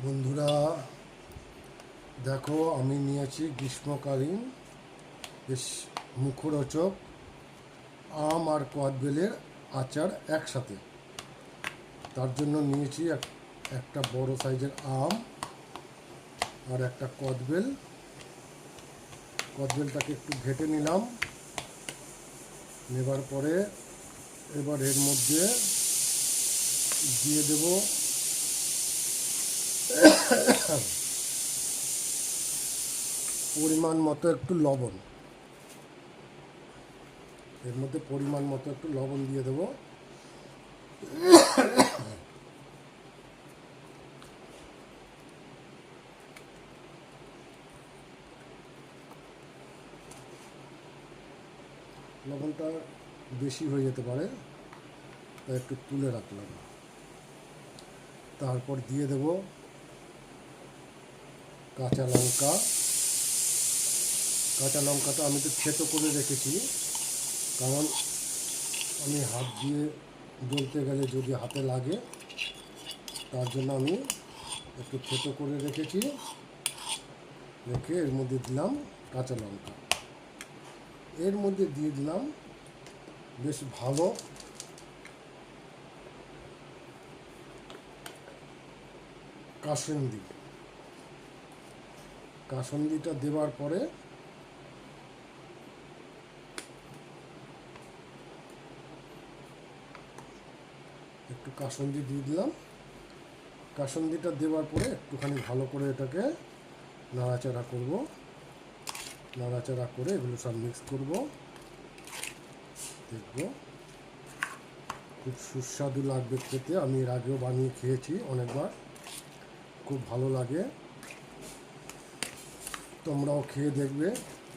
বন্ধুরা দেখো, আমি নিয়েছি গ্রীষ্মকালীন বেশ মুখরোচক আম আর কদবেলের আচার একসাথে। তার জন্য নিয়েছি একটা বড় সাইজের আম আর একটা কদবেলটাকে একটু ঘেটে নিলাম। নেবার পরে এবার এর মধ্যে দিয়ে দেব পরিমাণ মতো একটু লবণ। এর মধ্যে পরিমাণ মতো একটু লবণ দিয়ে দেবো। লবণটা বেশি হয়ে যেতে পারে, তাই একটু তুলে রাখলাম। তারপর দিয়ে দেব কাঁচা লঙ্কা। কাঁচা লঙ্কাটা আমি তো থেতো করে রেখেছি, কারণ আমি হাত দিয়ে ডলতে গেলে যদি হাতে লাগে, তার জন্য আমি একটু থেতো করে রেখেছি। রেখে এর মধ্যে দিলাম কাঁচা লঙ্কা। এর মধ্যে দিয়ে দিলাম বেশ ভালো কাসুন্দিটা দেওয়ার পরে একটু কাসুন্দি দিয়ে দিলাম। কাসুন্দিটা দেওয়ার পরে একটুখানি ভালো করে এটাকে নাড়াচাড়া করব। নাড়াচাড়া করে এগুলো সব মিক্স করব। দেখব খুব সুস্বাদু লাগবে খেতে। আমি এর আগেও বানিয়ে খেয়েছি অনেকবার, খুব ভালো লাগে। তোমরাও খেয়ে দেখবে,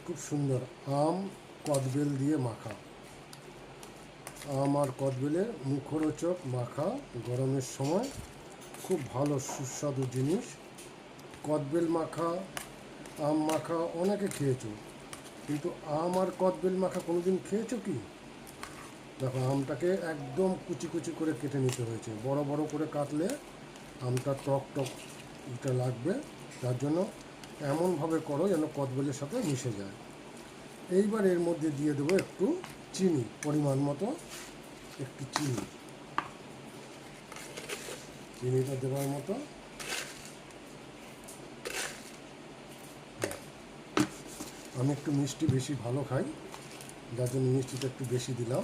খুব সুন্দর। আম কদবেল দিয়ে মাখা, আম আর কদবেলের মুখরোচক মাখা গরমের সময় খুব ভালো সুস্বাদু জিনিস। কদবেল মাখা, আম মাখা অনেকে খেয়েছো, কিন্তু আম আর কদবেল মাখা কোনোদিন খেয়েছো কি? দেখো, আমটাকে একদম কুচি কুচি করে কেটে নিতে হয়েছে। বড় বড় করে কাটলে আমটা টক টক এটা লাগবে, তার জন্য এমনভাবে করো যেন কদবেলের সাথে মিশে যায়। এইবার এর মধ্যে দিয়ে দেবো একটু চিনি, পরিমাণ মতো একটু চিনিটা দেওয়ার মতো। আমি একটু মিষ্টি বেশি ভালো খাই, যার জন্য মিষ্টিটা একটু বেশি দিলাম।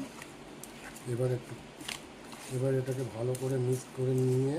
এবার এটাকে ভালো করে মিক্স করে নিয়ে